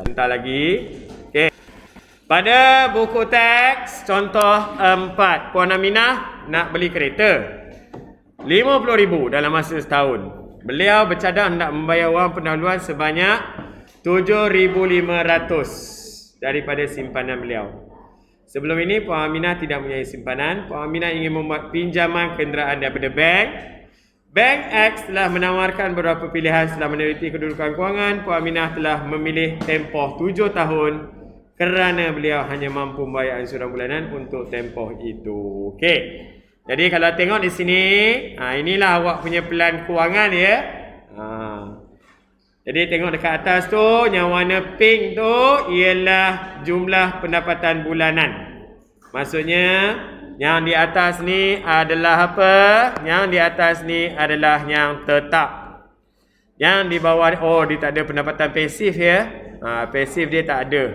Sebentar lagi. Okey. Pada buku teks contoh 4, Puan Aminah nak beli kereta. 50,000 dalam masa setahun. Beliau bercadang nak membayar wang pendahuluan sebanyak 7,500 daripada simpanan beliau. Sebelum ini Puan Aminah tidak mempunyai simpanan. Puan Aminah ingin membuat pinjaman kenderaan daripada bank. Bank X telah menawarkan beberapa pilihan setelah meneliti kedudukan kewangan. Puan Aminah telah memilih tempoh 7 tahun kerana beliau hanya mampu membayar ansuran bulanan untuk tempoh itu. Okey. Jadi kalau tengok di sini, inilah awak punya pelan kewangan ya. Jadi tengok dekat atas tu, yang warna pink tu ialah jumlah pendapatan bulanan. Maksudnya yang di atas ni adalah apa? Yang di atas ni adalah yang tetap. Yang di bawah, dia tak ada pendapatan pasif ya. Pasif dia tak ada.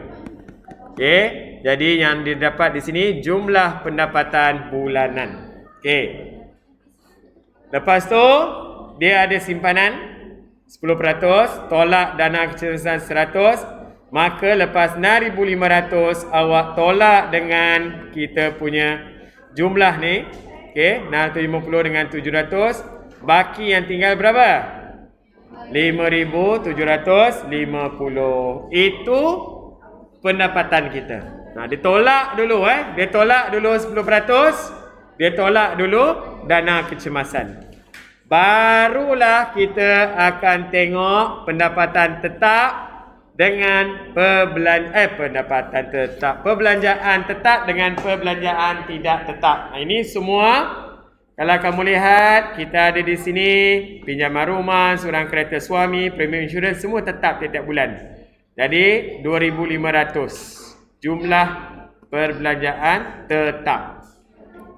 Okey, jadi yang didapat di sini jumlah pendapatan bulanan. Okey. Lepas tu dia ada simpanan 10%, tolak dana kecerdasan 100, maka lepas 6,500 awak tolak dengan kita punya jumlah ni. Okey, 650 dengan 700, baki yang tinggal berapa? 5,750. Itu pendapatan kita. Dia tolak dulu dia tolak dulu 10%, dia tolak dulu dana kecemasan. Barulah kita akan tengok pendapatan tetap dengan pendapatan tetap, perbelanjaan tetap dengan perbelanjaan tidak tetap. Ini semua kalau kamu lihat kita ada di sini, pinjaman rumah, surat kereta suami, premium insurans semua tetap tiap bulan. Jadi 2,500 jumlah perbelanjaan tetap.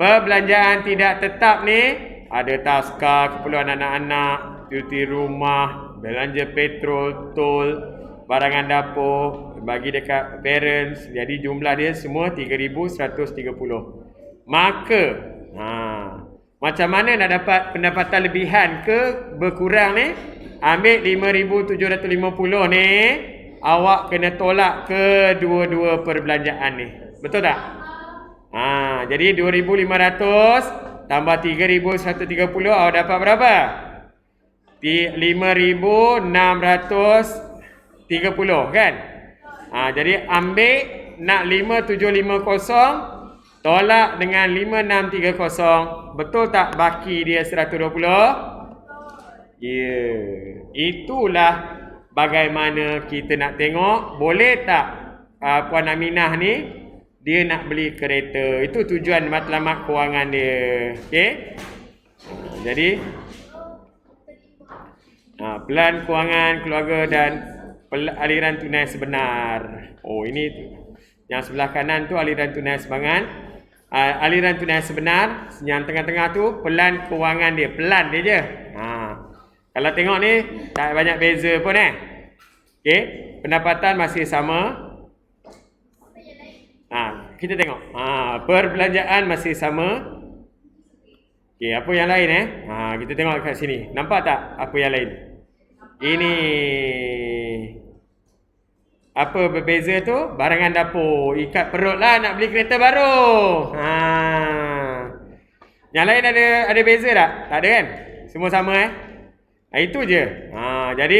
Perbelanjaan tidak tetap ni ada taska, keperluan anak-anak, cuti rumah, belanja petrol, tol, barangan dapur, bagi dekat parents. Jadi jumlah dia semua 3,130. Maka macam mana nak dapat pendapatan lebihan ke berkurang ni? Ambil 5,750 ni, awak kena tolak kedua-dua perbelanjaan ni. Betul tak? Jadi 2,500 tambah 3,130, awak dapat berapa? 5,630 kan? Jadi ambil nak 5,750 tolak dengan 5,630. Betul tak baki dia 120? Ya. Itulah bagaimana kita nak tengok boleh tak Puan Aminah ni dia nak beli kereta. Itu tujuan matlamat kewangan dia. Okey. Jadi pelan kewangan keluarga dan aliran tunai sebenar. Ini yang sebelah kanan tu aliran tunai sebangan. Aliran tunai sebenar. Yang tengah-tengah tu pelan kewangan dia. Pelan dia je. Kalau tengok ni tak banyak beza pun Okey. Pendapatan masih sama. Kita tengok. Perbelanjaan masih sama. Okey, apa yang lain kita tengok kat sini. Nampak tak apa yang lain? Ini. Apa berbeza tu? Barangan dapur. Ikat perut lah nak beli kereta baru. Yang lain ada beza tak? Tak ada kan? Semua sama itu je. Jadi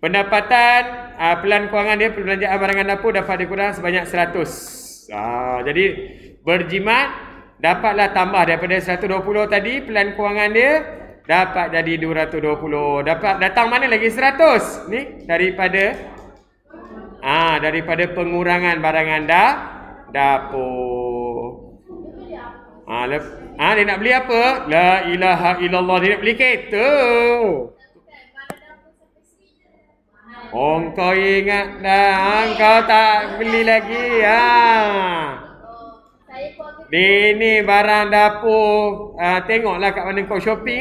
pendapatan pelan kewangan dia, perbelanjaan barangan dapur dapat dikurang sebanyak 100. Jadi berjimat dapatlah tambah daripada 120 tadi, pelan kewangan dia dapat jadi 220. Dapat datang mana lagi 100 ni daripada pengurangan barangan dapur. Dia nak beli apa? La ilaha illallah, dia nak beli kereta. Kau ingat dah, kau tak beli lagi Ini barang dapur. Tengoklah kat mana kau shopping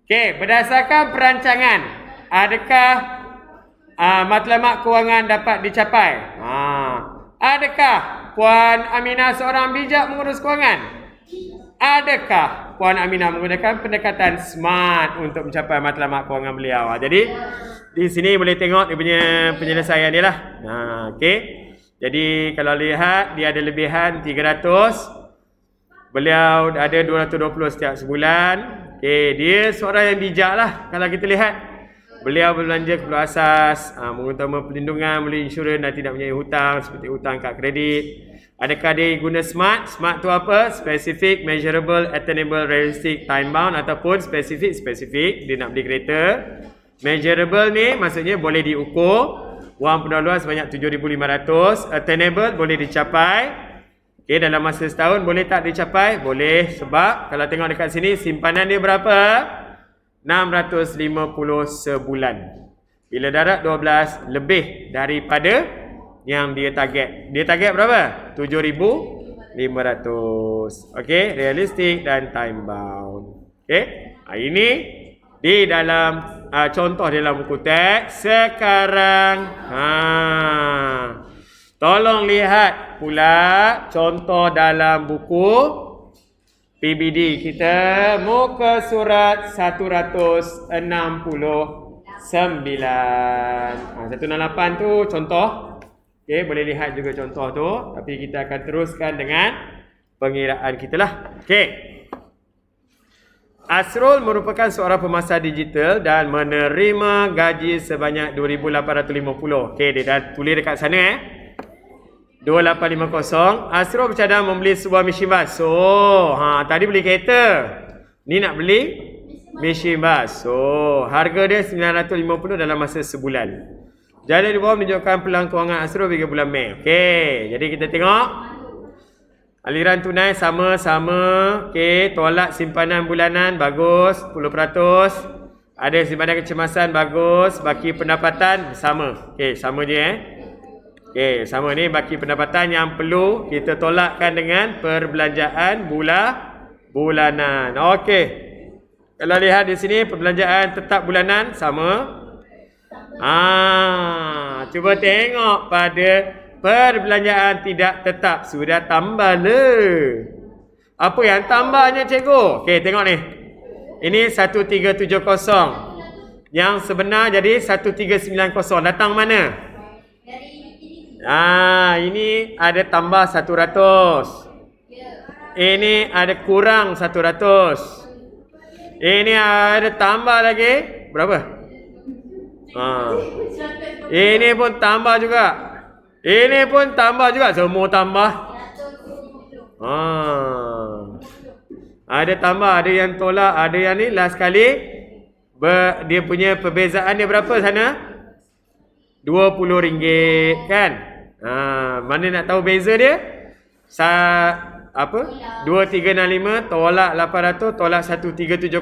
Okey, berdasarkan perancangan, adakah matlamat kewangan dapat dicapai? Adakah Puan Aminah seorang bijak mengurus kewangan? Adakah Puan Aminah menggunakan pendekatan smart untuk mencapai matlamat kewangan beliau? Jadi Di sini boleh tengok dia punya penyelesaian dia lah. Okey. Jadi kalau lihat dia ada lebihan 300. Beliau ada 220 setiap sebulan. Okey, dia seorang yang bijak lah kalau kita lihat. Beliau berbelanja keperluan asas, mengutama perlindungan, beli insurans dan tidak mempunyai hutang seperti hutang kad kredit. Adakah dia guna SMART? SMART tu apa? Specific, measurable, attainable, realistic, time bound ataupun spesifik. Dia nak beli kereta. Measurable ni maksudnya boleh diukur. Wang pendahuluan sebanyak 7,500. Attainable boleh dicapai. Okey, dalam masa setahun boleh tak dicapai? Boleh, sebab kalau tengok dekat sini simpanan dia berapa? 650 sebulan. Bila darat 12 lebih daripada yang dia target. Dia target berapa? 7,500. Okey, realistik dan time bound. Okey. Ini di dalam contoh dalam buku teks. Sekarang tolong lihat pula contoh dalam buku PBD kita, muka surat 169. 168 tu contoh. Okey, boleh lihat juga contoh tu, tapi kita akan teruskan dengan pengiraan kita lah. Okey. Asrul merupakan seorang pemasar digital dan menerima gaji sebanyak 2,850. Okey, dia dah tulis dekat sana 2850. Asrul bercadang membeli sebuah mesin basuh. Tadi beli kereta. Ni nak beli mesin basuh. Harga dia 950 dalam masa sebulan. Jadi di bawah menunjukkan peluang kewangan Asrul hingga bulan Mei. Okey, jadi kita tengok. Aliran tunai sama-sama. Okey, tolak simpanan bulanan bagus 10%. Ada simpanan kecemasan bagus, baki pendapatan sama. Okey, sama je Okey, sama ni baki pendapatan yang perlu kita tolakkan dengan perbelanjaan bulanan. Okey. Kalau lihat di sini perbelanjaan tetap bulanan sama. Cuba tengok pada perbelanjaan tidak tetap sudah tambah le. Apa yang tambahnya cikgu? Okey, tengok ni. Ini 1370. Yang sebenar jadi 1390. Datang mana? Ini ada tambah 100. Ini ada kurang 100. Ini ada tambah lagi. Berapa? Ini pun tambah juga. Ini pun tambah juga. Semua tambah. Ada tambah, ada yang tolak, ada yang ni last kali. Dia punya perbezaan dia berapa sana? RM20 kan? Mana nak tahu beza dia? 2365 tolak 800 tolak 1370,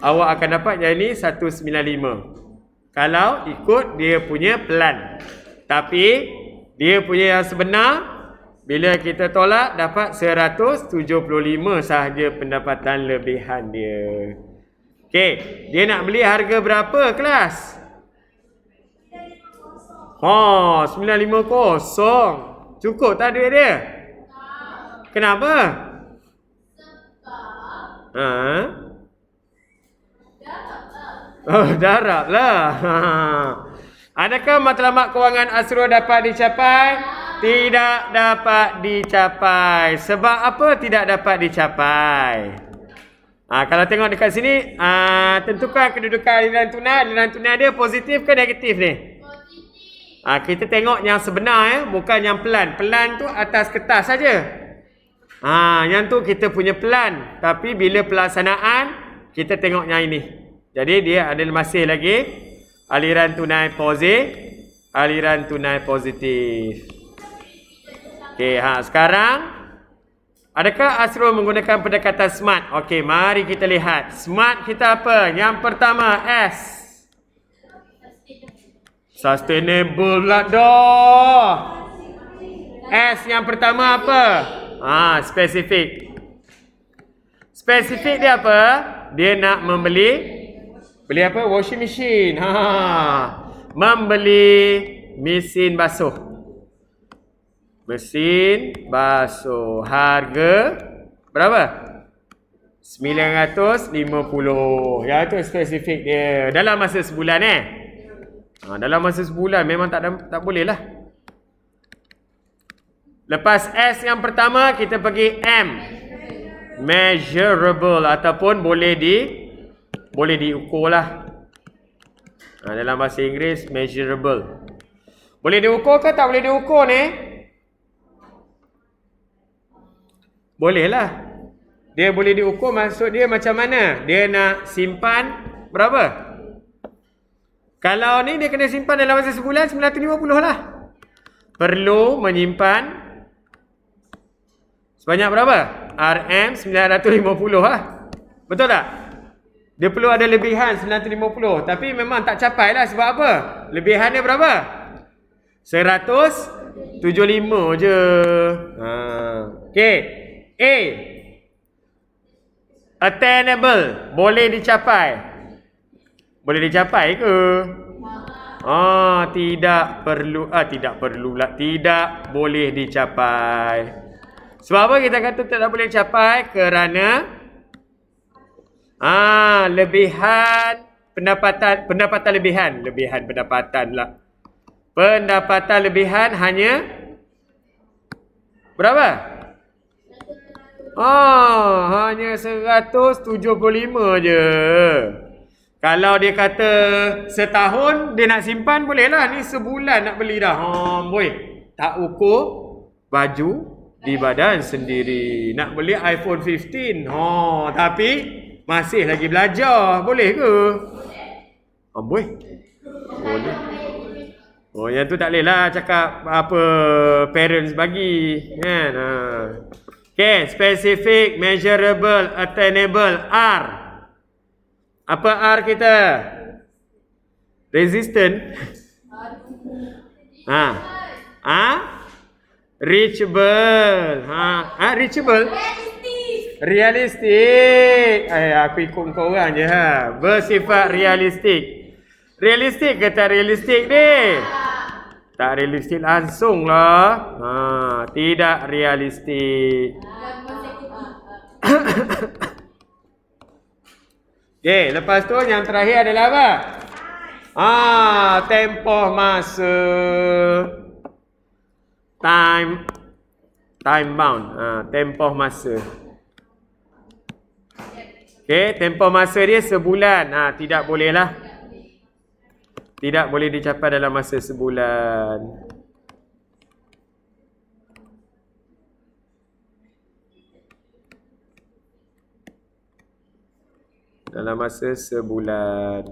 awak akan dapat yang ini 195. Kalau ikut dia punya plan. Tapi dia punya yang sebenar, bila kita tolak dapat 175 sahaja pendapatan lebihan dia. Okey, dia nak beli harga berapa kelas? 950. Cukup tak duit dia? Kenapa? Darab lah. Adakah matlamat kewangan Asrul dapat dicapai? Tidak dapat dicapai. Sebab apa tidak dapat dicapai? Kalau tengok dekat sini, tentukan kedudukan aliran tunai. Aliran tunai dia positif ke negatif ni? Kita tengok yang sebenar bukan yang pelan. Pelan tu atas kertas saja. Yang tu kita punya pelan. Tapi bila pelaksanaan, kita tengok yang ini. Jadi dia ada masih lagi aliran tunai positif. Okey, sekarang adakah Asrul menggunakan pendekatan SMART? Okey, mari kita lihat. SMART kita apa? Yang pertama S. Sustainable pula dah. S yang pertama apa? Spesifik. Spesifik dia apa? Dia nak membeli apa? Washing machine. Membeli mesin basuh. Mesin basuh. Harga berapa? 950. Yang itu spesifik dia. Dalam masa sebulan Dalam masa sebulan memang tak boleh lah. Lepas S yang pertama, kita pergi M. Measurable ataupun boleh diukur lah. Dalam bahasa Inggeris, measurable. Boleh diukur ke tak boleh diukur ni? Boleh lah. Dia boleh diukur, maksud dia macam mana? Dia nak simpan berapa? Kalau ni dia kena simpan dalam masa sebulan, 950 lah. Perlu menyimpan sebanyak berapa? RM 950 lah. Betul tak? Dia perlu ada lebihan 950. Tapi memang tak capai lah. Sebab apa? Lebihan dia berapa? 175 je. Okay. A. Attainable. Boleh dicapai. Boleh dicapai ke? Tidak boleh dicapai. Sebab apa kita kata tak boleh capai? Kerana lebihan pendapatan lebihan pendapatan lebihan hanya berapa? Hanya 175 je. Kalau dia kata setahun dia nak simpan, boleh lah. Ni sebulan nak beli dah. Tak ukur baju di badan sendiri. Nak beli iPhone 15. Tapi masih lagi belajar. Boleh ke? Boleh. Yang tu tak boleh lah cakap apa parents bagi. Kan? Okay, specific, measurable, attainable, R. Apa R kita? Resistant. Reachable. Reachable. Realistik. Aku ikut kau orang je Bersifat realistik. Realistik ke tak realistik ni? Tak realistik langsung lah. Tidak realistik. Okay, lepas tu yang terakhir adalah apa? Tempoh masa. Time bound. Tempoh masa. Okay, tempoh masa dia sebulan. Tidak boleh lah. Tidak boleh dicapai dalam masa sebulan. Dalam masa sebulan.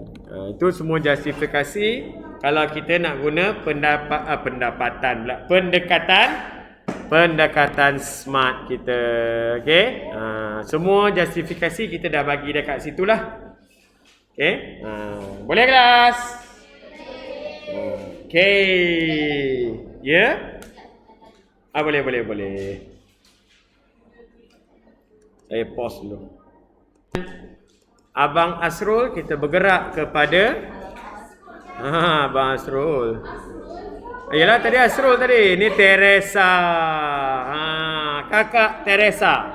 Itu semua justifikasi kalau kita nak guna pendekatan smart kita. Okey? Semua justifikasi kita dah bagi dekat situlah. Okey? Boleh kelas? Okey. Ya? Boleh. Saya pause dulu. Abang Asrul, kita bergerak kepada Abang Asrul. Yalah tadi Asrul tadi. Ni Teresa. Kakak Teresa.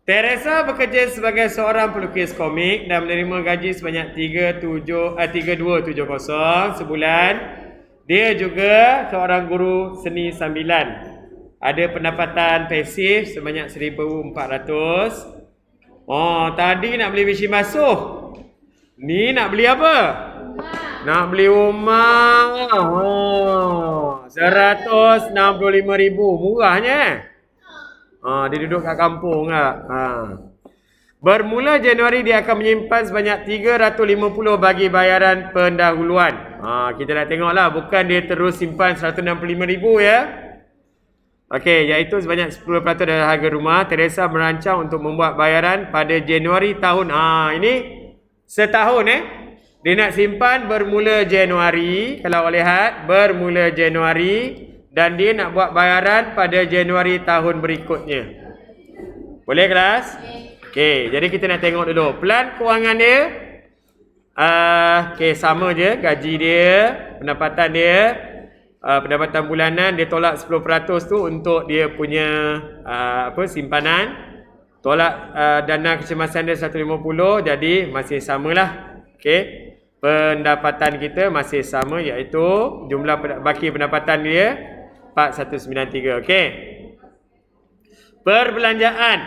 Teresa bekerja sebagai seorang pelukis komik dan menerima gaji sebanyak 3270 sebulan. Dia juga seorang guru seni sambilan. Ada pendapatan pasif sebanyak 1,400. Tadi nak beli mesin basuh. Ni nak beli apa? Nak beli rumah. 165,000. Murahnya. Dia duduk kat kampung lah. Bermula Januari dia akan menyimpan sebanyak 350 bagi bayaran pendahuluan. Kita nak tengok lah. Bukan dia terus simpan 165,000 ya. Okey, iaitu sebanyak 10% dari harga rumah. Teresa merancang untuk membuat bayaran pada Januari tahun. Ini setahun Dia nak simpan bermula Januari. Kalau awak lihat, bermula Januari. Dan dia nak buat bayaran pada Januari tahun berikutnya. Boleh kelas? Okey, jadi kita nak tengok dulu. Pelan kewangan dia. Okey, sama je. Gaji dia, pendapatan dia. Pendapatan bulanan dia tolak 10% tu untuk dia punya simpanan. Tolak dana kecemasan dia 150, jadi masih samalah. Okey. pendapatan kita masih sama, iaitu jumlah baki pendapatan dia 4193. Okey. Perbelanjaan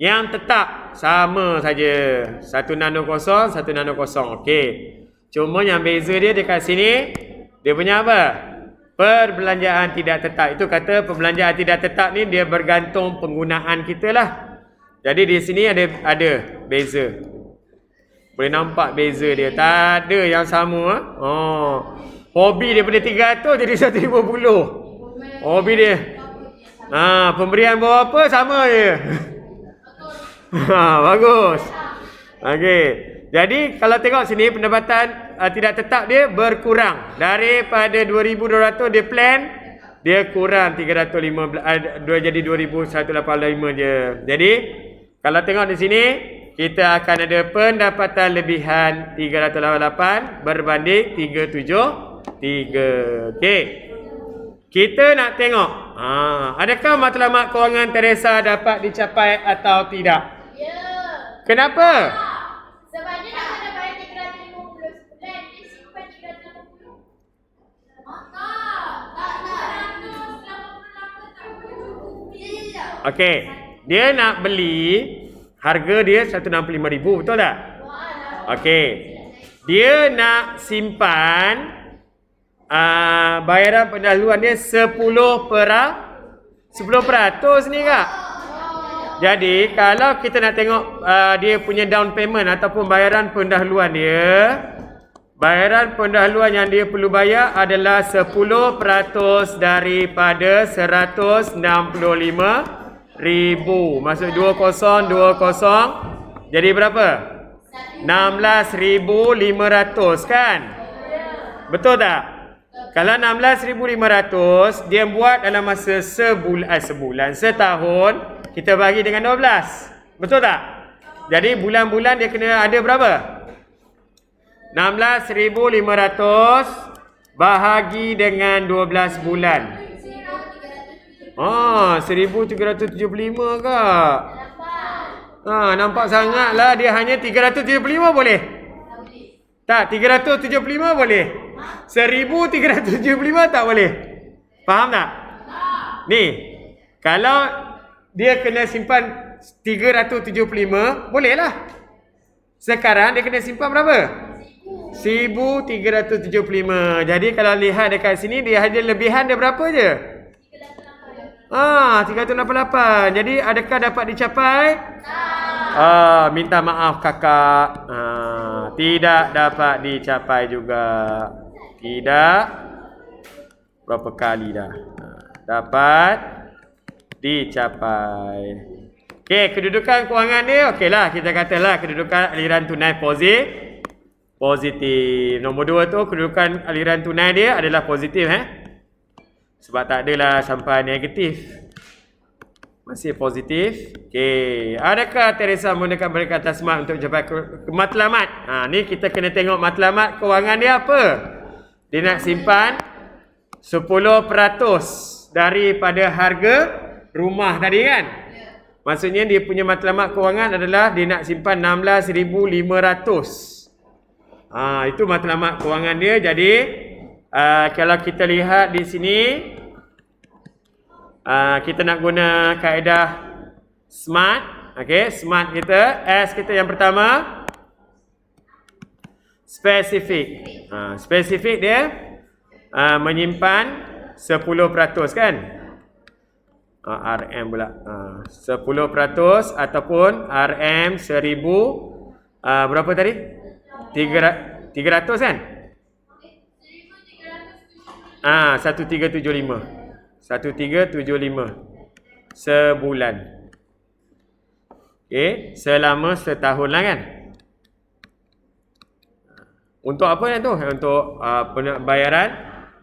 yang tetap sama saja. 100, 100. Okey. Cuma yang beza dia dekat sini, dia punya apa? Perbelanjaan tidak tetap. Itu kata perbelanjaan tidak tetap ni dia bergantung penggunaan kita lah. Jadi di sini ada beza. Boleh nampak beza dia. Tak ada yang sama. Hobi daripada 300 jadi 150. Hobi dia. Pemberian berapa sama je. Bagus. Okey. Jadi kalau tengok sini pendapatan tidak tetap dia berkurang. Daripada 2,200 dia plan, dia kurang 315, jadi 2,185 je. Jadi kalau tengok di sini, kita akan ada pendapatan lebihan 388 berbanding 373. Okey. Kita nak tengok, adakah matlamat kewangan Teresa dapat dicapai atau tidak? Ya. Kenapa? Sebabnya nak kena bayar 350 sebulan, dia simpan 380. Okey. Dia nak beli, harga dia 165,000, betul tak? Okey. Dia nak simpan bayaran pendahuluan dia 10% ni kak. Jadi kalau kita nak tengok dia punya down payment ataupun bayaran pendahuluan dia, bayaran pendahuluan yang dia perlu bayar adalah 10% daripada 165,000. Maksud 2020 jadi berapa? 16,500 kan? Betul tak? Kalau 16,500 dia buat dalam masa setahun, kita bagi dengan 12. Betul tak? Jadi bulan-bulan dia kena ada berapa? 16,500 bahagi dengan 12 bulan. 1,375 kak. Nampak sangat lah, dia hanya 375 boleh? Tak, 375 boleh. 1,375 tak boleh. Faham tak? Ni, kalau dia kena simpan 375, boleh lah. Sekarang dia kena simpan berapa? 1,375. Jadi kalau lihat dekat sini, dia hanya lebihan dia berapa je? 388. Jadi adakah dapat dicapai? Minta maaf kakak. Tidak dapat dicapai juga. Tidak. Berapa kali dah? Dapat dicapai. Okey, kedudukan kewangan dia okeylah, kita katalah kedudukan aliran tunai positif. Nombor 2 tu kedudukan aliran tunai dia adalah positif sebab tak adalah sampai negatif. Masih positif. Okey, adakah Teresa menggunakan perkataan smart untuk mencapai matlamat? Ni kita kena tengok matlamat kewangan dia apa. Dia nak simpan 10% daripada harga rumah tadi kan? Maksudnya dia punya matlamat kewangan adalah dia nak simpan 16,500. Itu matlamat kewangan dia. Jadi kalau kita lihat di sini, kita nak guna kaedah smart. Okey, smart kita, S kita yang pertama spesifik. Spesifik dia menyimpan 10% kan? RM pula. 10% ataupun RM 1,000 berapa tadi? 300 kan? 1375. 1375 sebulan. Okey, selama setahun lah kan? Untuk apa yang tu? Untuk bayaran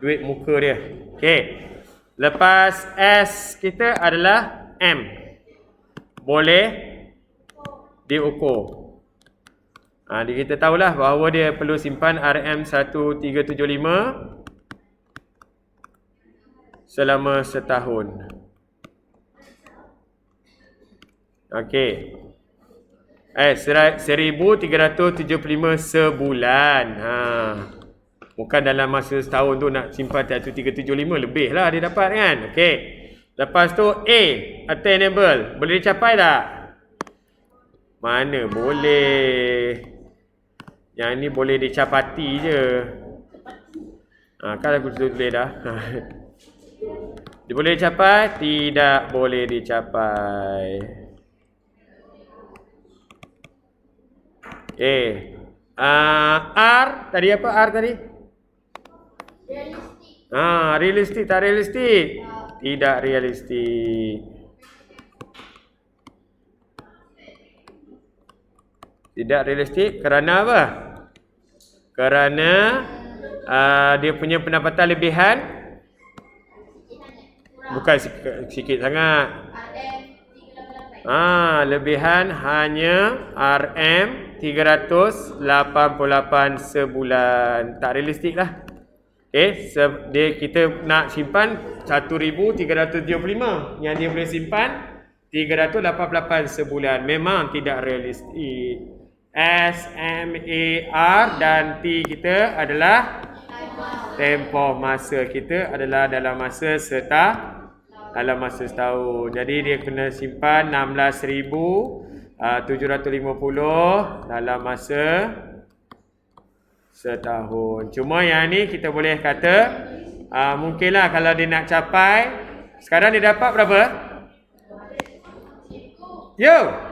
duit muka dia. Okey. Lepas S kita adalah M. Boleh diukur. Kita tahulah bahawa dia perlu simpan RM 1375 selama setahun. Okey. 1375 sebulan. Bukan dalam masa setahun tu nak simpan 1375, lebih lah dia dapat kan. Okey. Lepas tu A, attainable. Boleh dicapai tak? Mana boleh. Yang ni boleh dicapati je. Kan aku tulis dah. Dia boleh dicapai? Tidak boleh dicapai. R tadi apa R tadi? Realistik. Realistik tak realistik? Tidak realistik. Tidak realistik kerana apa? Kerana dia punya pendapatan lebihan bukan sikit sangat. Lebihan hanya RM388 sebulan. Tak realistik lah. Kita nak simpan 1375. Yang dia boleh simpan 388 sebulan. Memang tidak realistik. S, M, A, R dan T kita adalah tempoh masa kita adalah dalam masa setahun. Jadi dia kena simpan 16,750 dalam masa setahun. Cuma yang ni kita boleh kata mungkinlah kalau dia nak capai, sekarang dia dapat berapa? Yo.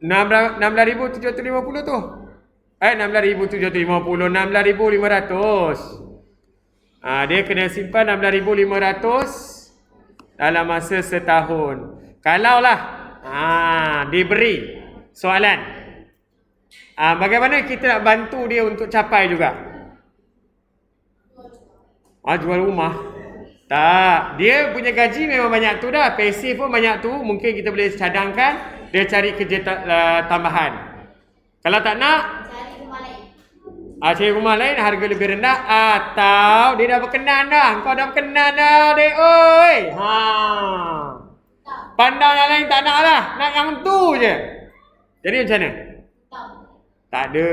16,750 tu. 16,750, 16,500. Dia kena simpan 16,500 dalam masa setahun. Kalaulah diberi soalan, bagaimana kita nak bantu dia untuk capai juga? Jual rumah? Tak. Dia punya gaji memang banyak tu dah. Pasif pun banyak tu. Mungkin kita boleh cadangkan dia cari kerja tambahan. Kalau tak nak, cari rumah lain harga lebih rendah. Atau dia dah berkenan dah. Kau dah berkenan dah, dek. Oi. Pandang yang lain tak nak lah. Nak yang tu je. Jadi macam mana? Tak ada.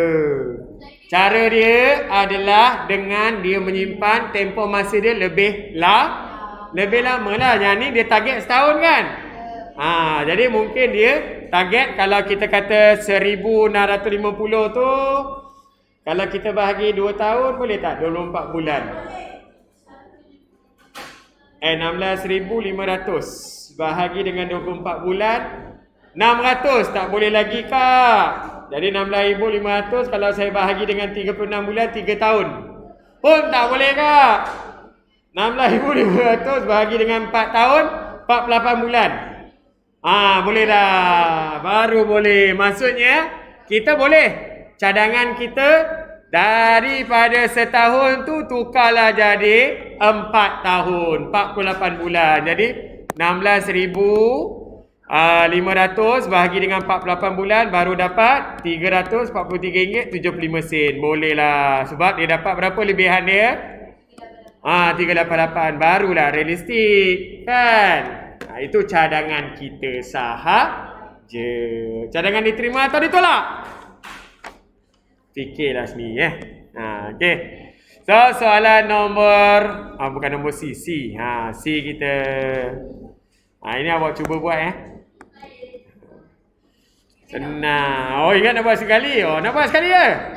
Cara dia adalah dengan dia menyimpan tempoh masa dia lebih lama lah. Yang ni dia target setahun kan? Jadi mungkin dia target kalau kita kata 1,650 tu, kalau kita bahagi 2 tahun boleh tak? 24 bulan. 16,500 bahagi dengan 24 bulan 600, tak boleh lagi kak. Jadi 16,500 kalau saya bahagi dengan 36 bulan 3 tahun pun tak boleh kak. 16,500 bahagi dengan 4 tahun 48 bulan. Boleh dah. Baru boleh. Maksudnya kita boleh cadangan kita daripada setahun tu tukarlah jadi 4 tahun, 48 bulan. Jadi 16,500 bahagi dengan 48 bulan baru dapat RM343.75. Boleh lah. Sebab dia dapat berapa lebihan dia? 388. Barulah realistik kan? Itu cadangan kita sahaja. Cadangan diterima atau ditolak? Fikirlah sini okey. So soalan nombor bukan nombor C. C kita. Ini awak cuba buat senang. Ingat nak buat sekali. Nak buat sekali ke?